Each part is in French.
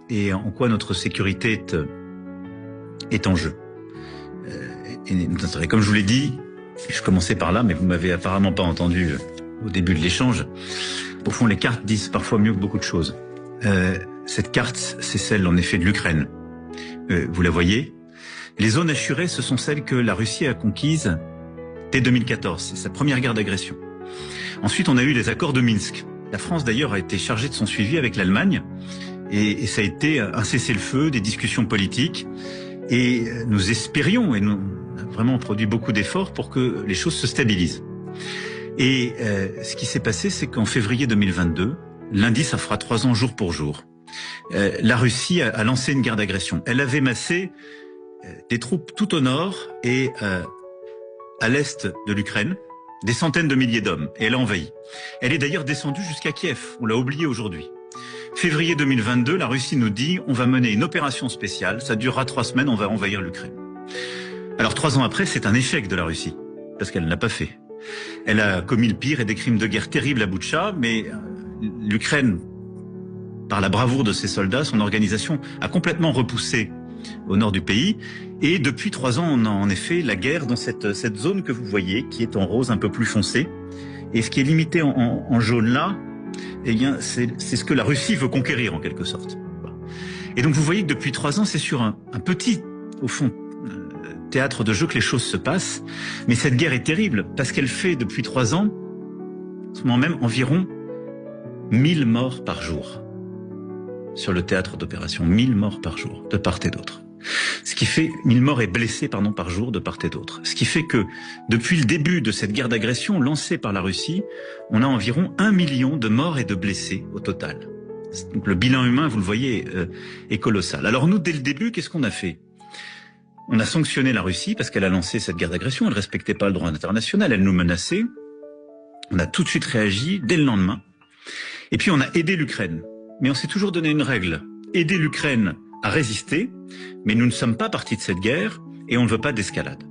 et en quoi notre sécurité est en jeu. Et comme je vous l'ai dit, je commençais par là, mais vous m'avez apparemment pas entendu au début de l'échange. Au fond, les cartes disent parfois mieux que beaucoup de choses. Cette carte, c'est celle en effet de l'Ukraine. Vous la voyez. Les zones assurées, ce sont celles que la Russie a conquises dès 2014. C'est sa première guerre d'agression. Ensuite, on a eu les accords de Minsk. La France, d'ailleurs, a été chargée de son suivi avec l'Allemagne. Et ça a été un cessez-le-feu, des discussions politiques. Et nous espérions, et nous avons vraiment produit beaucoup d'efforts pour que les choses se stabilisent. Et ce qui s'est passé, c'est qu'en février 2022, lundi, ça fera 3 ans jour pour jour, la Russie a lancé une guerre d'agression. Elle avait massé des troupes tout au nord et à l'est de l'Ukraine, des centaines de milliers d'hommes, et elle a envahi. Elle est d'ailleurs descendue jusqu'à Kiev, on l'a oublié aujourd'hui. Février 2022, la Russie nous dit on va mener une opération spéciale, ça durera 3 semaines, on va envahir l'Ukraine. Alors 3 ans après, c'est un échec de la Russie, parce qu'elle ne l'a pas fait. Elle a commis le pire et des crimes de guerre terribles à Boutcha, mais l'Ukraine, par la bravoure de ses soldats, son organisation a complètement repoussé au nord du pays. Et depuis 3 ans, on a en effet la guerre dans cette zone que vous voyez, qui est en rose un peu plus foncé. Et ce qui est limité en jaune là, eh bien, c'est ce que la Russie veut conquérir en quelque sorte. Et donc vous voyez que depuis 3 ans, c'est sur un petit, au fond, théâtre de jeu que les choses se passent. Mais cette guerre est terrible parce qu'elle fait depuis 3 ans, en ce moment même, environ 1000 morts par jour sur le théâtre d'opération. 1000 morts par jour, de part et d'autre. Ce qui fait 1000 morts et blessés, par jour, de part et d'autre. Ce qui fait que, depuis le début de cette guerre d'agression lancée par la Russie, on a environ 1 million de morts et de blessés au total. Donc le bilan humain, vous le voyez, est colossal. Alors nous, dès le début, qu'est-ce qu'on a fait ? On a sanctionné la Russie parce qu'elle a lancé cette guerre d'agression, elle respectait pas le droit international, elle nous menaçait. On a tout de suite réagi dès le lendemain. Et puis on a aidé l'Ukraine. Mais on s'est toujours donné une règle. Aider l'Ukraine à résister, mais nous ne sommes pas partis de cette guerre et on ne veut pas d'escalade.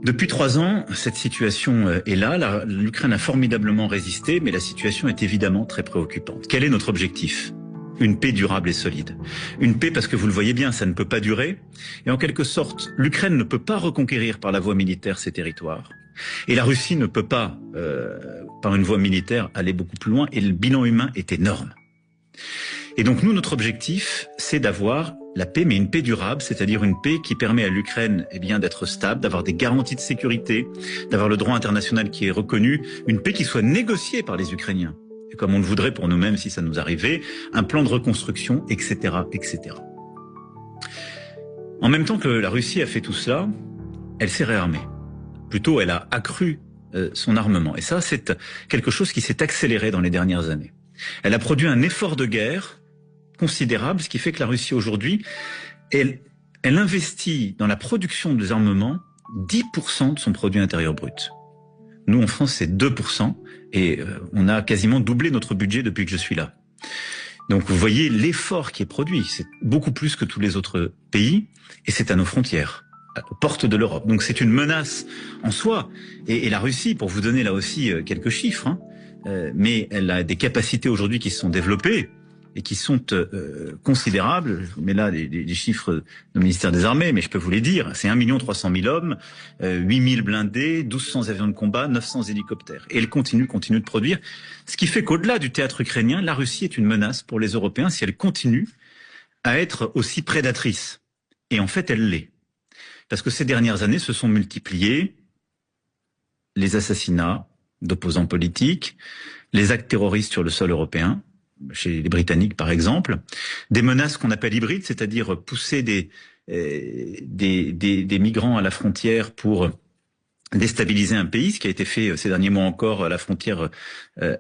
Depuis 3 ans, cette situation est là. L'Ukraine a formidablement résisté, mais la situation est évidemment très préoccupante. Quel est notre objectif ? Une paix durable et solide. Une paix parce que vous le voyez bien, ça ne peut pas durer. Et en quelque sorte, l'Ukraine ne peut pas reconquérir par la voie militaire ses territoires. Et la Russie ne peut pas, par une voie militaire, aller beaucoup plus loin. Et le bilan humain est énorme. Et donc nous, notre objectif, c'est d'avoir la paix, mais une paix durable, c'est-à-dire une paix qui permet à l'Ukraine d'être stable, d'avoir des garanties de sécurité, d'avoir le droit international qui est reconnu, une paix qui soit négociée par les Ukrainiens. Et comme on le voudrait pour nous-mêmes si ça nous arrivait, un plan de reconstruction, etc., etc. En même temps que la Russie a fait tout cela, elle s'est réarmée. Plutôt, elle a accru son armement. Et ça, c'est quelque chose qui s'est accéléré dans les dernières années. Elle a produit un effort de guerre considérable, ce qui fait que la Russie aujourd'hui, elle investit dans la production des armements 10% de son produit intérieur brut. Nous, en France, c'est 2%. Et on a quasiment doublé notre budget depuis que je suis là. Donc vous voyez l'effort qui est produit. C'est beaucoup plus que tous les autres pays. Et c'est à nos frontières, aux portes de l'Europe. Donc c'est une menace en soi. Et la Russie, pour vous donner là aussi quelques chiffres, mais elle a des capacités aujourd'hui qui se sont développées et qui sont considérables. Je vous mets là des chiffres du ministère des Armées, mais je peux vous les dire. C'est 1 300 000 hommes, 8 000 blindés, 1 200 avions de combat, 900 hélicoptères. Et elle continue de produire. Ce qui fait qu'au-delà du théâtre ukrainien, la Russie est une menace pour les Européens si elle continue à être aussi prédatrice. Et en fait, elle l'est. Parce que ces dernières années se sont multipliés les assassinats d'opposants politiques, les actes terroristes sur le sol européen, chez les Britanniques par exemple, des menaces qu'on appelle hybrides, c'est-à-dire pousser des migrants à la frontière pour déstabiliser un pays, ce qui a été fait ces derniers mois encore à la frontière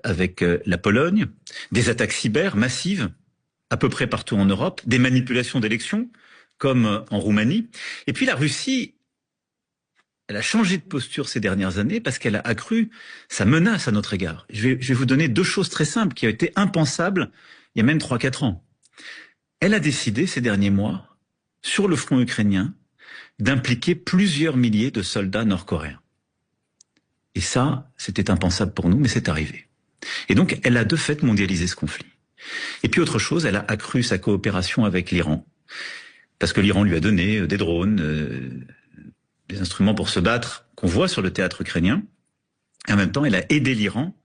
avec la Pologne, des attaques cyber massives à peu près partout en Europe, des manipulations d'élections comme en Roumanie. Et puis la Russie, elle a changé de posture ces dernières années parce qu'elle a accru sa menace à notre égard. Je vais vous donner 2 choses très simples qui ont été impensables il y a même 3-4 ans. Elle a décidé ces derniers mois, sur le front ukrainien, d'impliquer plusieurs milliers de soldats nord-coréens. Et ça, c'était impensable pour nous, mais c'est arrivé. Et donc, elle a de fait mondialisé ce conflit. Et puis autre chose, elle a accru sa coopération avec l'Iran, parce que l'Iran lui a donné des drones, des instruments pour se battre qu'on voit sur le théâtre ukrainien. Et en même temps, elle a aidé l'Iran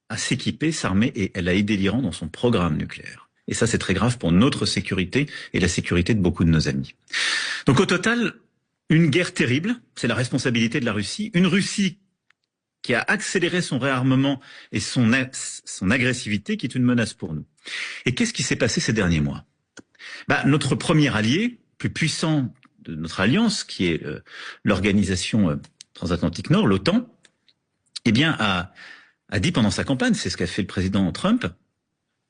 à s'équiper, s'armer, et elle a aidé l'Iran dans son programme nucléaire. Et ça, c'est très grave pour notre sécurité et la sécurité de beaucoup de nos amis. Donc au total, une guerre terrible, c'est la responsabilité de la Russie. Une Russie qui a accéléré son réarmement et son agressivité, qui est une menace pour nous. Et qu'est-ce qui s'est passé ces derniers mois? Notre premier allié, plus puissant de notre alliance, qui est l'organisation transatlantique Nord, l'OTAN, a dit pendant sa campagne, c'est ce qu'a fait le président Trump,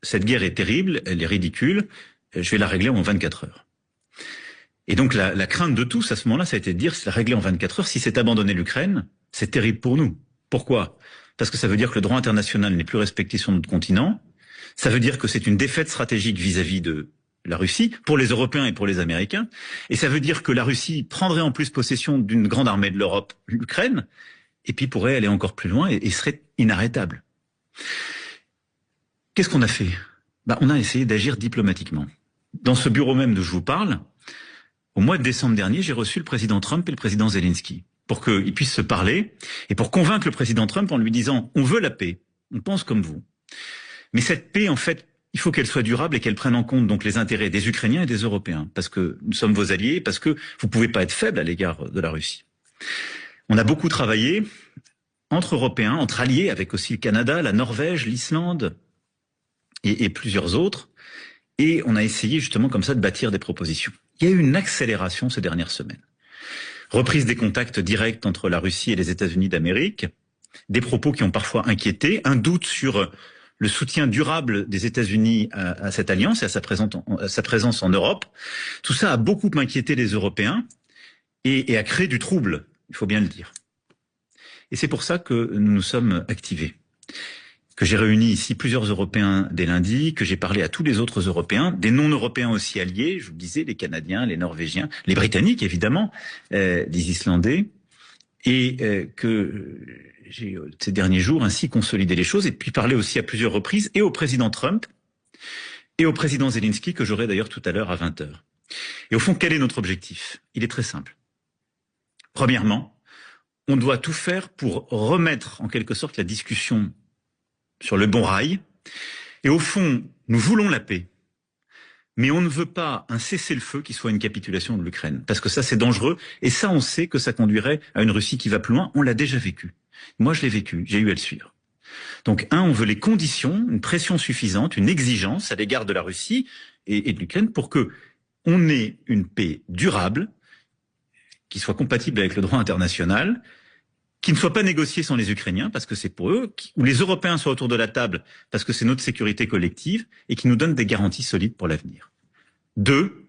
cette guerre est terrible, elle est ridicule, je vais la régler en 24 heures. Et donc la crainte de tous à ce moment-là, ça a été de dire, c'est la régler en 24 heures, si c'est abandonner l'Ukraine, c'est terrible pour nous. Pourquoi? Parce que ça veut dire que le droit international n'est plus respecté sur notre continent, ça veut dire que c'est une défaite stratégique vis-à-vis de la Russie, pour les Européens et pour les Américains, et ça veut dire que la Russie prendrait en plus possession d'une grande armée de l'Europe, l'Ukraine, et puis pourrait aller encore plus loin et serait inarrêtable. Qu'est-ce qu'on a fait? On a essayé d'agir diplomatiquement. Dans ce bureau même dont je vous parle, au mois de décembre dernier, j'ai reçu le président Trump et le président Zelensky pour qu'ils puissent se parler et pour convaincre le président Trump en lui disant « On veut la paix, on pense comme vous. Mais cette paix, en fait, il faut qu'elle soit durable et qu'elle prenne en compte donc les intérêts des Ukrainiens et des Européens, parce que nous sommes vos alliés, parce que vous pouvez pas être faible à l'égard de la Russie. » On a beaucoup travaillé entre Européens, entre alliés, avec aussi le Canada, la Norvège, l'Islande et plusieurs autres. Et on a essayé justement comme ça de bâtir des propositions. Il y a eu une accélération ces dernières semaines. Reprise des contacts directs entre la Russie et les États-Unis d'Amérique, des propos qui ont parfois inquiété, un doute sur le soutien durable des États-Unis à cette alliance et à sa présence en Europe. Tout ça a beaucoup inquiété les Européens et a créé du trouble, il faut bien le dire. Et c'est pour ça que nous nous sommes activés, que j'ai réuni ici plusieurs Européens dès lundi, que j'ai parlé à tous les autres Européens, des non-Européens aussi alliés, je vous le disais, les Canadiens, les Norvégiens, les Britanniques évidemment, les Islandais, et que j'ai ces derniers jours ainsi consolidé les choses, et puis parlé aussi à plusieurs reprises, et au président Trump, et au président Zelensky, que j'aurai d'ailleurs tout à l'heure à 20h. Et au fond, quel est notre objectif? Il est très simple. Premièrement, on doit tout faire pour remettre en quelque sorte la discussion sur le bon rail. Et au fond, nous voulons la paix. Mais on ne veut pas un cessez-le-feu qui soit une capitulation de l'Ukraine. Parce que ça, c'est dangereux. Et ça, on sait que ça conduirait à une Russie qui va plus loin. On l'a déjà vécu. Moi, je l'ai vécu. J'ai eu à le suivre. Donc, on veut les conditions, une pression suffisante, une exigence à l'égard de la Russie et de l'Ukraine pour que on ait une paix durable, qui soit compatible avec le droit international, qui ne soit pas négociée sans les Ukrainiens, parce que c'est pour eux, où les Européens soient autour de la table, parce que c'est notre sécurité collective, et qui nous donne des garanties solides pour l'avenir. 2,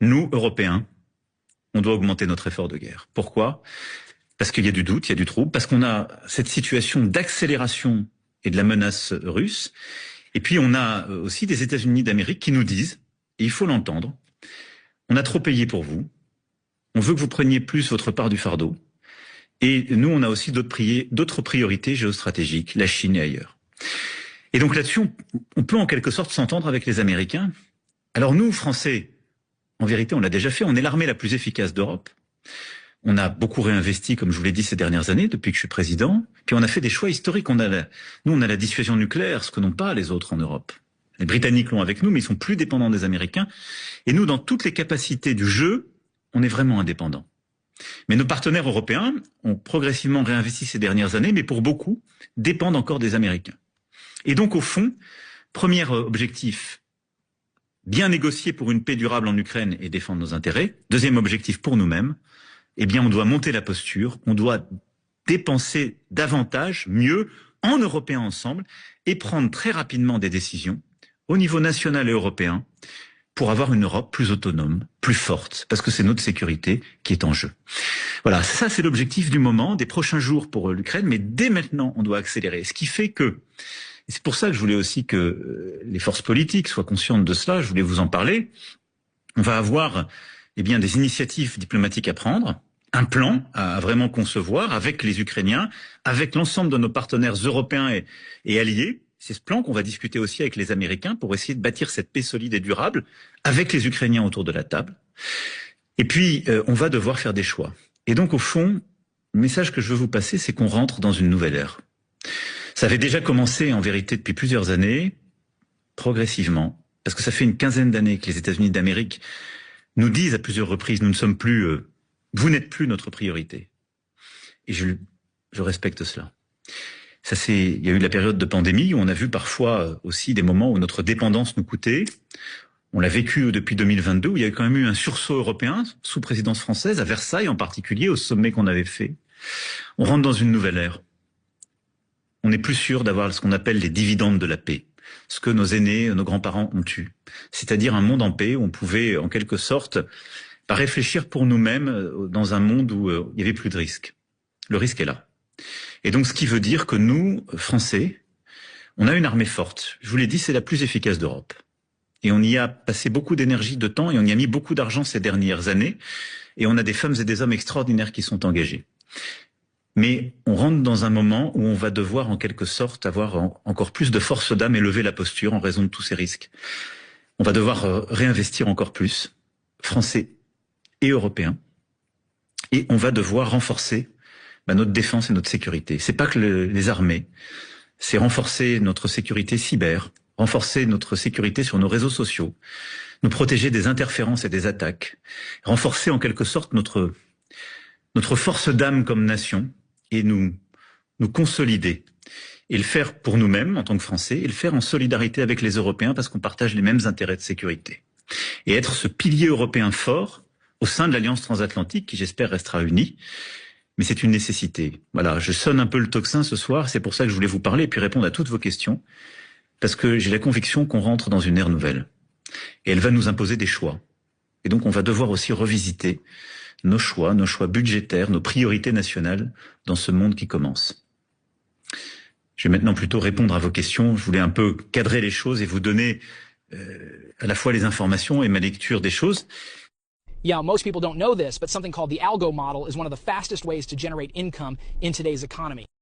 nous, Européens, on doit augmenter notre effort de guerre. Pourquoi? Parce qu'il y a du doute, il y a du trouble, parce qu'on a cette situation d'accélération et de la menace russe, et puis on a aussi des États-Unis d'Amérique qui nous disent, et il faut l'entendre, on a trop payé pour vous, on veut que vous preniez plus votre part du fardeau. Et nous, on a aussi d'autres priorités géostratégiques, la Chine et ailleurs. Et donc là-dessus, on peut en quelque sorte s'entendre avec les Américains. Alors nous, Français, en vérité, on l'a déjà fait, on est l'armée la plus efficace d'Europe. On a beaucoup réinvesti, comme je vous l'ai dit, ces dernières années, depuis que je suis président. Puis on a fait des choix historiques. Nous, on a la dissuasion nucléaire, ce que n'ont pas les autres en Europe. Les Britanniques l'ont avec nous, mais ils sont plus dépendants des Américains. Et nous, dans toutes les capacités du jeu, on est vraiment indépendants. Mais nos partenaires européens ont progressivement réinvesti ces dernières années, mais pour beaucoup, dépendent encore des Américains. Et donc, au fond, premier objectif, bien négocier pour une paix durable en Ukraine et défendre nos intérêts. Deuxième objectif pour nous-mêmes, on doit monter la posture, on doit dépenser davantage, mieux, en Européens ensemble, et prendre très rapidement des décisions, au niveau national et européen, pour avoir une Europe plus autonome, plus forte, parce que c'est notre sécurité qui est en jeu. Voilà, ça c'est l'objectif du moment, des prochains jours pour l'Ukraine, mais dès maintenant on doit accélérer. Ce qui fait que, et c'est pour ça que je voulais aussi que les forces politiques soient conscientes de cela, je voulais vous en parler, on va avoir des initiatives diplomatiques à prendre, un plan à vraiment concevoir avec les Ukrainiens, avec l'ensemble de nos partenaires européens et alliés, C'est ce plan qu'on va discuter aussi avec les Américains pour essayer de bâtir cette paix solide et durable avec les Ukrainiens autour de la table. Et puis, on va devoir faire des choix. Et donc, au fond, le message que je veux vous passer, c'est qu'on rentre dans une nouvelle ère. Ça avait déjà commencé, en vérité, depuis plusieurs années, progressivement, parce que ça fait une quinzaine d'années que les États-Unis d'Amérique nous disent à plusieurs reprises, nous ne sommes plus, vous n'êtes plus notre priorité. Et je respecte cela. Il y a eu la période de pandémie où on a vu parfois aussi des moments où notre dépendance nous coûtait. On l'a vécu depuis 2022 où il y a quand même eu un sursaut européen sous présidence française, à Versailles en particulier, au sommet qu'on avait fait. On rentre dans une nouvelle ère. On n'est plus sûr d'avoir ce qu'on appelle les dividendes de la paix, ce que nos aînés, nos grands-parents ont eu. C'est-à-dire un monde en paix où on pouvait, en quelque sorte, réfléchir pour nous-mêmes dans un monde où il n'y avait plus de risque. Le risque est là. Et donc, ce qui veut dire que nous, Français, on a une armée forte. Je vous l'ai dit, c'est la plus efficace d'Europe. Et on y a passé beaucoup d'énergie, de temps, et on y a mis beaucoup d'argent ces dernières années. Et on a des femmes et des hommes extraordinaires qui sont engagés. Mais on rentre dans un moment où on va devoir, en quelque sorte, avoir encore plus de force d'âme et lever la posture en raison de tous ces risques. On va devoir réinvestir encore plus, Français et Européens. Et on va devoir renforcer notre défense et notre sécurité. C'est pas que les armées, c'est renforcer notre sécurité cyber, renforcer notre sécurité sur nos réseaux sociaux, nous protéger des interférences et des attaques, renforcer en quelque sorte notre force d'âme comme nation et nous consolider et le faire pour nous-mêmes en tant que Français et le faire en solidarité avec les Européens parce qu'on partage les mêmes intérêts de sécurité. Et être ce pilier européen fort au sein de l'Alliance transatlantique qui j'espère restera unie. Mais c'est une nécessité. Voilà, je sonne un peu le tocsin ce soir, c'est pour ça que je voulais vous parler et puis répondre à toutes vos questions, parce que j'ai la conviction qu'on rentre dans une ère nouvelle. Et elle va nous imposer des choix. Et donc on va devoir aussi revisiter nos choix budgétaires, nos priorités nationales dans ce monde qui commence. Je vais maintenant plutôt répondre à vos questions. Je voulais un peu cadrer les choses et vous donner à la fois les informations et ma lecture des choses. Yeah, most people don't know this, but something called the algo model is one of the fastest ways to generate income in today's economy.